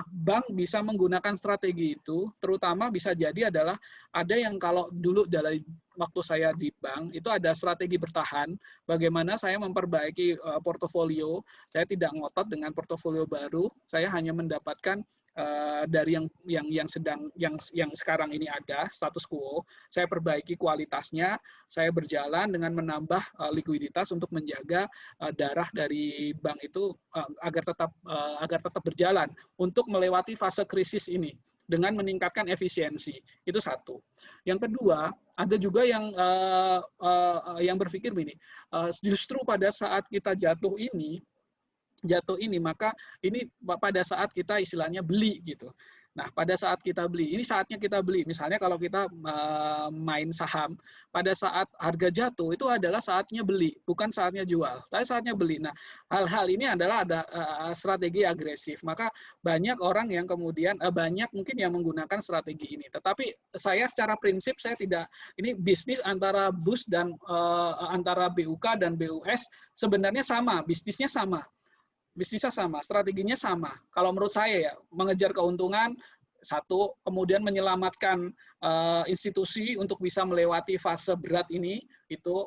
bank bisa menggunakan strategi itu, terutama bisa jadi adalah ada yang kalau dulu dari waktu saya di bank itu ada strategi bertahan, bagaimana saya memperbaiki portofolio, saya tidak ngotot dengan portofolio baru, saya hanya mendapatkan dari yang sekarang ini ada status quo, saya perbaiki kualitasnya, saya berjalan dengan menambah likuiditas untuk menjaga darah dari bank itu agar tetap berjalan untuk melewati fase krisis ini dengan meningkatkan efisiensi. Itu satu. Yang kedua, ada juga yang berpikir begini, justru pada saat kita jatuh ini maka ini pada saat kita istilahnya beli gitu. Nah, pada saat kita beli, ini saatnya kita beli. Misalnya kalau kita main saham, pada saat harga jatuh itu adalah saatnya beli, bukan saatnya jual, tapi saatnya beli. Nah, hal-hal ini adalah ada strategi agresif. Maka banyak orang yang kemudian banyak mungkin yang menggunakan strategi ini. Tetapi saya secara prinsip saya tidak, ini bisnis antara BUS dan antara BUK dan BUS sebenarnya sama, bisnisnya sama, strateginya sama. Kalau menurut saya ya, mengejar keuntungan satu, kemudian menyelamatkan institusi untuk bisa melewati fase berat ini itu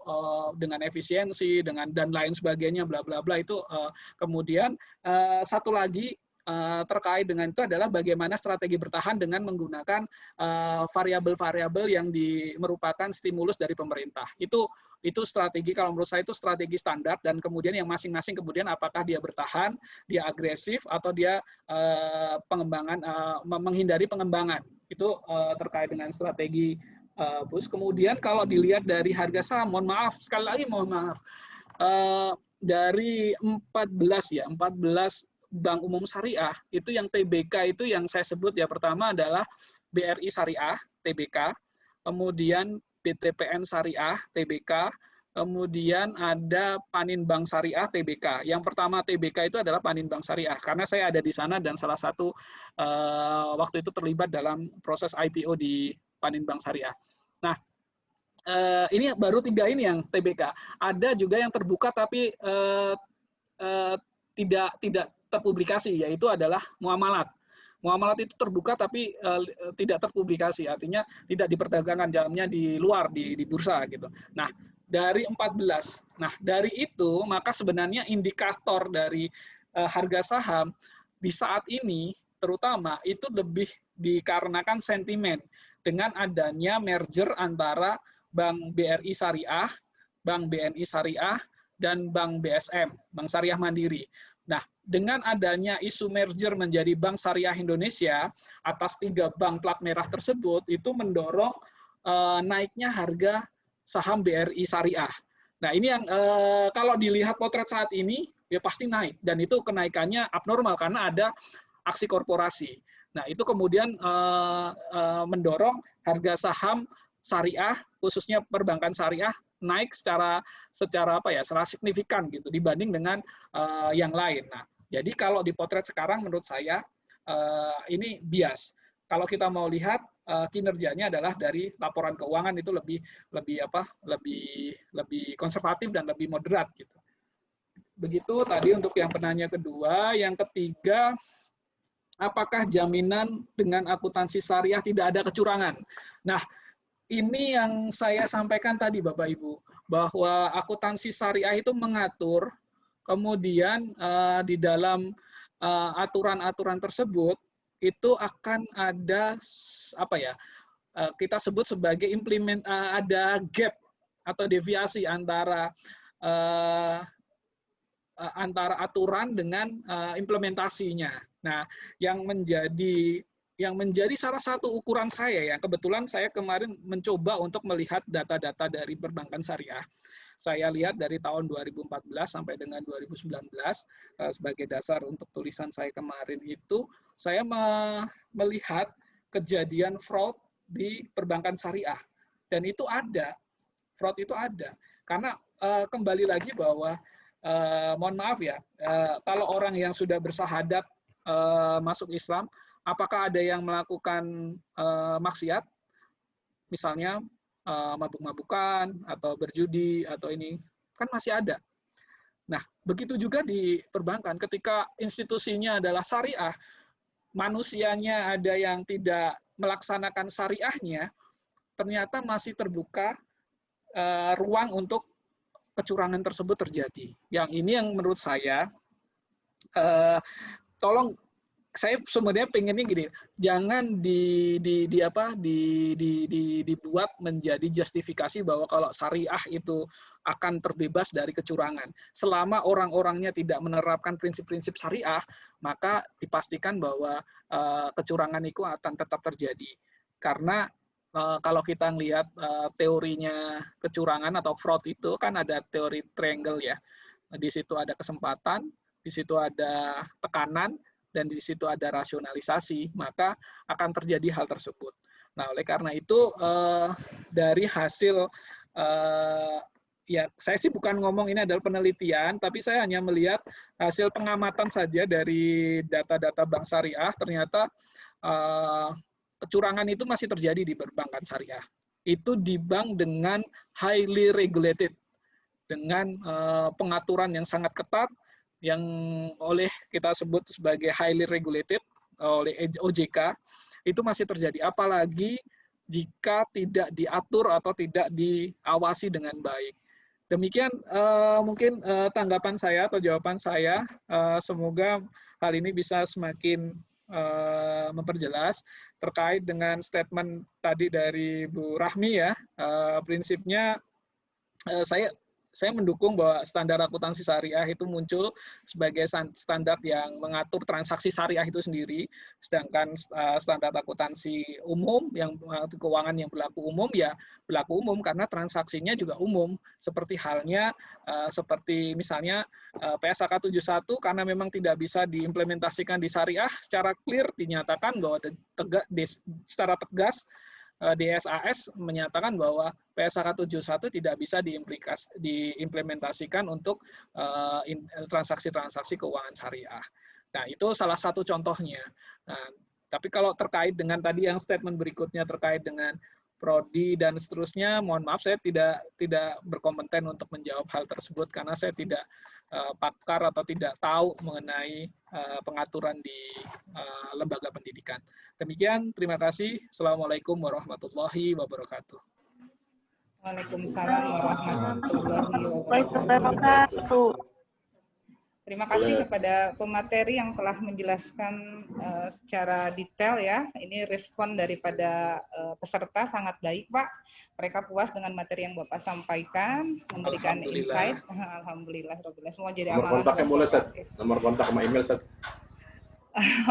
dengan efisiensi, dengan dan lain sebagainya, bla bla bla itu. Kemudian satu lagi terkait dengan itu adalah bagaimana strategi bertahan dengan menggunakan variabel-variabel yang merupakan stimulus dari pemerintah. Itu strategi, kalau menurut saya itu strategi standar, dan kemudian yang masing-masing kemudian apakah dia bertahan, dia agresif, atau dia menghindari pengembangan. Itu terkait dengan strategi BUS. Kemudian kalau dilihat dari harga saham, mohon maaf, sekali lagi mohon maaf, dari 14 bank umum syariah, itu yang TBK itu yang saya sebut ya, pertama adalah BRI Syariah, TBK, kemudian BTPN Syariah, TBK, kemudian ada Paninbank Syariah, TBK. Yang pertama TBK itu adalah Paninbank Syariah, karena saya ada di sana dan salah satu waktu itu terlibat dalam proses IPO di Paninbank Syariah. Nah, ini baru 3 ini yang TBK. Ada juga yang terbuka tapi tidak terpublikasi, yaitu adalah muamalat. Muamalat itu terbuka tapi tidak terpublikasi, artinya tidak diperdagangkan jamnya di luar, di bursa gitu. Nah, dari 14. Nah, dari itu maka sebenarnya indikator dari harga saham di saat ini terutama itu lebih dikarenakan sentimen dengan adanya merger antara Bank BRI Syariah, Bank BNI Syariah, dan Bank BSM, Bank Syariah Mandiri. Nah, dengan adanya isu merger menjadi Bank Syariah Indonesia atas 3 bank plat merah tersebut, itu mendorong naiknya harga saham BRI Syariah. Nah, ini yang kalau dilihat potret saat ini, ya pasti naik. Dan itu kenaikannya abnormal karena ada aksi korporasi. Nah, itu kemudian mendorong harga saham syariah, khususnya perbankan syariah, naik secara signifikan gitu dibanding dengan yang lain. Nah, jadi kalau dipotret sekarang menurut saya ini bias. Kalau kita mau lihat kinerjanya adalah dari laporan keuangan itu lebih konservatif dan lebih moderat gitu. Begitu tadi untuk yang penanya kedua. Yang ketiga, apakah jaminan dengan akuntansi syariah tidak ada kecurangan? Nah, ini yang saya sampaikan tadi Bapak Ibu, bahwa akuntansi syariah itu mengatur, kemudian di dalam aturan-aturan tersebut itu akan ada kita sebut sebagai ada gap atau deviasi antara aturan dengan implementasinya. Nah, yang menjadi salah satu ukuran saya ya, kebetulan saya kemarin mencoba untuk melihat data-data dari perbankan syariah. saya lihat dari tahun 2014 sampai dengan 2019 sebagai dasar untuk tulisan saya kemarin itu, saya melihat kejadian fraud di perbankan syariah. Dan itu ada, fraud itu ada. Karena kembali lagi bahwa, mohon maaf ya, kalau orang yang sudah bersahadat masuk Islam, apakah ada yang melakukan maksiat, misalnya mabuk-mabukan atau berjudi atau ini, kan masih ada. Nah, begitu juga di perbankan, ketika institusinya adalah syariah, manusianya ada yang tidak melaksanakan syariahnya, ternyata masih terbuka ruang untuk kecurangan tersebut terjadi. Yang ini yang menurut saya, tolong, saya sebenarnya pengennya gini, jangan dibuat menjadi justifikasi bahwa kalau syariah itu akan terbebas dari kecurangan. Selama orang-orangnya tidak menerapkan prinsip-prinsip syariah, maka dipastikan bahwa kecurangan itu akan tetap terjadi. Karena kalau kita lihat teorinya kecurangan atau fraud itu kan ada teori triangle ya. Di situ ada kesempatan, di situ ada tekanan, dan di situ ada rasionalisasi, maka akan terjadi hal tersebut. Nah, oleh karena itu, dari hasil, ya saya sih bukan ngomong ini adalah penelitian, tapi saya hanya melihat hasil pengamatan saja dari data-data bank syariah, ternyata kecurangan itu masih terjadi di perbankan syariah. Itu di bank dengan highly regulated, dengan pengaturan yang sangat ketat, yang oleh kita sebut sebagai highly regulated oleh OJK, itu masih terjadi. Apalagi jika tidak diatur atau tidak diawasi dengan baik. Demikian mungkin tanggapan saya atau jawaban saya. Semoga hal ini bisa semakin memperjelas terkait dengan statement tadi dari Bu Rahmi ya. Prinsipnya saya mendukung bahwa standar akuntansi syariah itu muncul sebagai standar yang mengatur transaksi syariah itu sendiri, sedangkan standar akuntansi umum, yang keuangan yang berlaku umum, ya berlaku umum karena transaksinya juga umum, seperti halnya seperti misalnya PSAK 71 karena memang tidak bisa diimplementasikan di syariah, secara clear dinyatakan bahwa secara tegas DSAS menyatakan bahwa PSAK 71 tidak bisa diimplementasikan untuk transaksi-transaksi keuangan syariah. Nah, itu salah satu contohnya. Nah, tapi kalau terkait dengan tadi yang statement berikutnya terkait dengan prodi dan seterusnya, mohon maaf saya tidak berkompeten untuk menjawab hal tersebut karena saya tidak pakar atau tidak tahu mengenai pengaturan di lembaga pendidikan. Demikian, terima kasih. Assalamualaikum warahmatullahi wabarakatuh. Waalaikumsalam warahmatullahi wabarakatuh. Terima kasih kepada pemateri yang telah menjelaskan secara detail ya. Ini respon daripada peserta sangat baik, Pak. Mereka puas dengan materi yang Bapak sampaikan, memberikan insight. Alhamdulillah. Semua jadi amalan. Nomor kontaknya boleh, Set. Nomor kontak sama email, Set.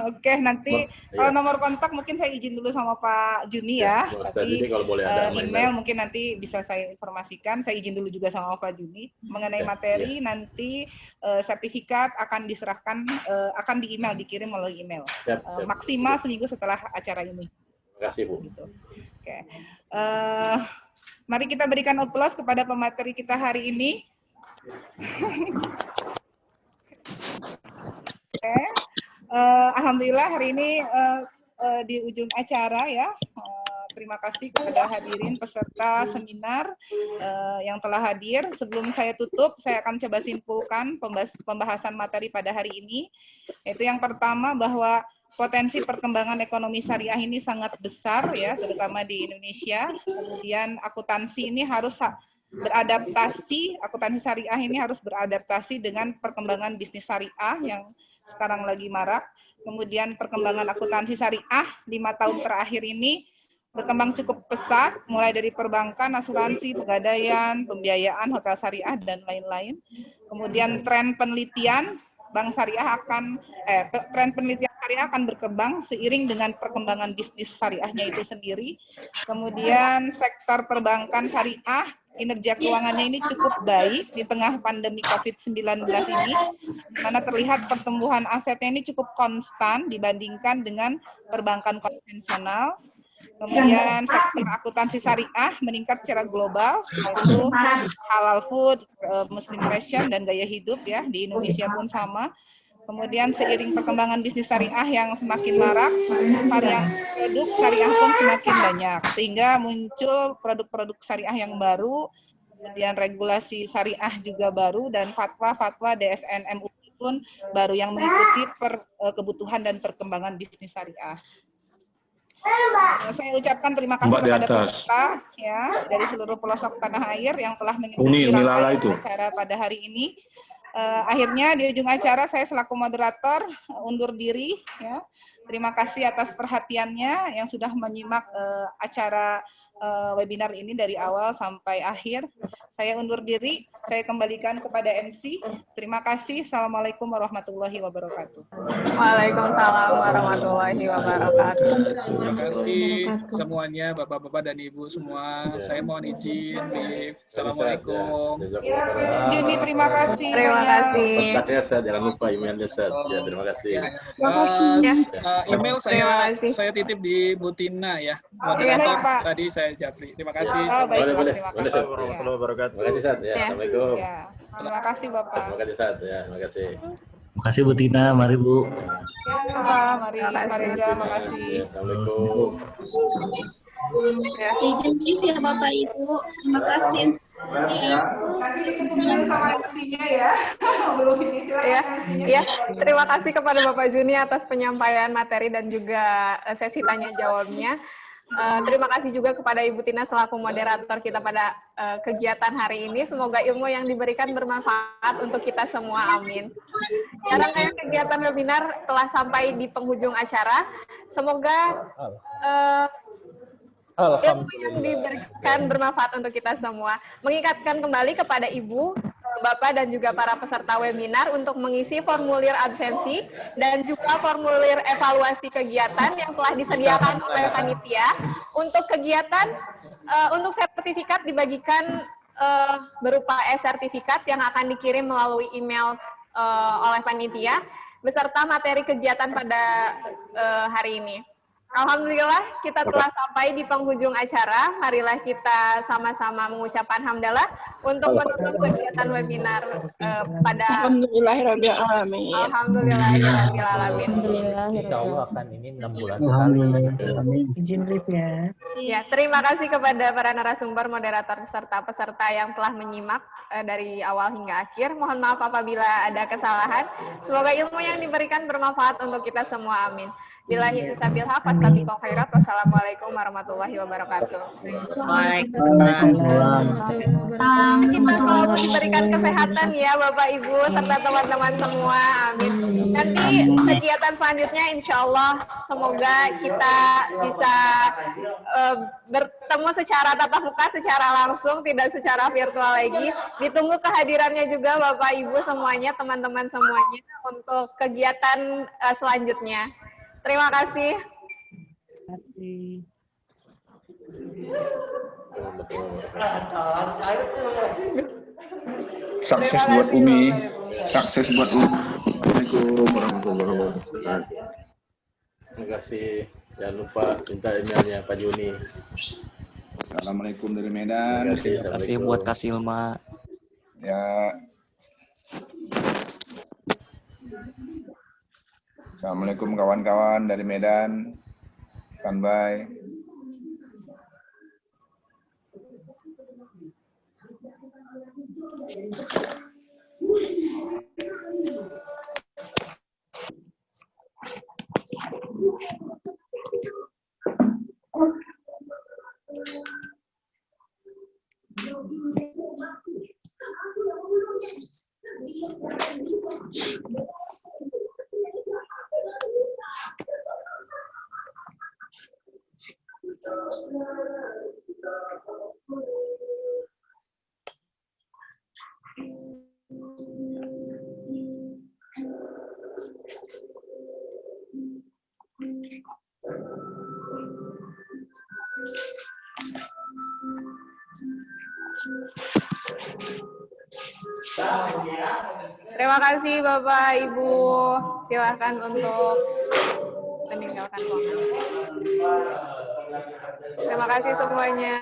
Oke, nanti kalau nomor kontak mungkin saya izin dulu sama Pak Juni ya. Tapi kalau boleh ada email mungkin nanti bisa saya informasikan. Saya izin dulu juga sama Pak Juni mengenai materi. Nanti sertifikat akan diserahkan, akan di email, dikirim melalui email. Maksimal seminggu setelah acara ini. Terima kasih, Bu. Gitu. Oke. Mari kita berikan applause kepada pemateri kita hari ini. Oke. Alhamdulillah hari ini di ujung acara ya. Terima kasih kepada hadirin peserta seminar yang telah hadir. Sebelum saya tutup, saya akan coba simpulkan pembahasan materi pada hari ini. Yaitu yang pertama bahwa potensi perkembangan ekonomi syariah ini sangat besar ya, terutama di Indonesia. Kemudian akuntansi ini harus beradaptasi, akuntansi syariah ini harus beradaptasi dengan perkembangan bisnis syariah yang sekarang lagi marak. Kemudian perkembangan akuntansi syariah 5 tahun terakhir ini berkembang cukup pesat, mulai dari perbankan, asuransi, pegadaian, pembiayaan, hotel syariah, dan lain-lain. Kemudian tren penelitian bank syariah tren penelitian syariah akan berkembang seiring dengan perkembangan bisnis syariahnya itu sendiri. Kemudian sektor perbankan syariah kinerja keuangannya ini cukup baik di tengah pandemi COVID-19 ini, di mana terlihat pertumbuhan asetnya ini cukup konstan dibandingkan dengan perbankan konvensional. Kemudian sektor akuntansi syariah meningkat secara global, yaitu halal food, muslim fashion, dan gaya hidup ya, di Indonesia pun sama. Kemudian seiring perkembangan bisnis syariah yang semakin marak, varian produk syariah pun semakin banyak, sehingga muncul produk-produk syariah yang baru, kemudian regulasi syariah juga baru, dan fatwa-fatwa DSN MUI pun baru yang mengikuti kebutuhan dan perkembangan bisnis syariah. Saya ucapkan terima kasih kepada peserta ya dari seluruh pelosok tanah air yang telah mengikuti rangkaian acara pada hari ini. Akhirnya di ujung acara saya selaku moderator undur diri ya. Terima kasih atas perhatiannya yang sudah menyimak acara webinar ini dari awal sampai akhir. Saya undur diri, saya kembalikan kepada MC. Terima kasih. Assalamualaikum warahmatullahi wabarakatuh. Waalaikumsalam warahmatullahi wabarakatuh. Terima kasih semuanya, Bapak-bapak dan Ibu semua. Saya mohon izin, Liv. Assalamualaikum. Juni, terima kasih. Terima kasih. Kontaknya Ustaz, jangan lupa emailnya Ustaz. Ya, terima kasih. Email saya titip di Bu Tina ya. Moderator tadi saya Japri. Terima kasih. Boleh. Terima Boleh, kasih. Ustaz. Terima kasih, Ustaz. Ya, Assalamualaikum. Ya. Terima kasih Bapak. Terima kasih, Ustaz. Ya, terima kasih. Terima kasih Bu Tina, mari Bu. Ya, mari Pak Reza, makasih. Ya, Assalamualaikum. Izin live ya Bapak Ibu. Terima kasih. Nanti ketemu sama MC-nya ya. Belum ini silakan. Ya, terima kasih kepada Bapak Juni atas penyampaian materi dan juga sesi tanya jawabnya. Terima kasih juga kepada Ibu Tina selaku moderator kita pada kegiatan hari ini. Semoga ilmu yang diberikan bermanfaat untuk kita semua. Amin. Rangkaian kegiatan webinar telah sampai di penghujung acara. Semoga ilmu yang diberikan bermanfaat untuk kita semua. Mengingatkan kembali kepada Ibu, Bapak, dan juga para peserta webinar untuk mengisi formulir absensi dan juga formulir evaluasi kegiatan yang telah disediakan oleh panitia. Untuk kegiatan, untuk sertifikat dibagikan berupa e-sertifikat yang akan dikirim melalui email oleh panitia, beserta materi kegiatan pada hari ini. Alhamdulillah kita telah sampai di penghujung acara. Marilah kita sama-sama mengucapkan hamdalah untuk menutup kegiatan webinar pada Alhamdulillahirabbil alamin. Alhamdulillahirabbil alamin. Insya Allah akan ini 6 bulan sekali. Izin live ya. Ya, terima kasih kepada para narasumber, moderator, serta peserta yang telah menyimak dari awal hingga akhir. Mohon maaf apabila ada kesalahan. Semoga ilmu yang diberikan bermanfaat untuk kita semua. Amin. Billahi fisabil haq, fastabiqul khairat. Wassalamualaikum warahmatullahi wabarakatuh. Waalaikumsalam. Kita selalu diberikan kesehatan ya Bapak Ibu serta teman-teman semua. Amin. Nanti kegiatan selanjutnya insya Allah semoga kita bisa bertemu secara tatap muka, secara langsung, tidak secara virtual lagi. Ditunggu kehadirannya juga Bapak Ibu semuanya, teman-teman semuanya untuk kegiatan selanjutnya. Terima kasih. Sukses buat Umi. Sukses buat Umi. Assalamualaikum warahmatullahi wabarakatuh. Terima kasih. Jangan lupa minta emailnya Pak Juni. Assalamualaikum dari Medan. Terima kasih buat Kak Silma. Ya. Assalamualaikum kawan-kawan dari Medan. Standby. Terima kasih Bapak, Ibu. Silakan untuk meninggalkan ruangan. Terima kasih semuanya.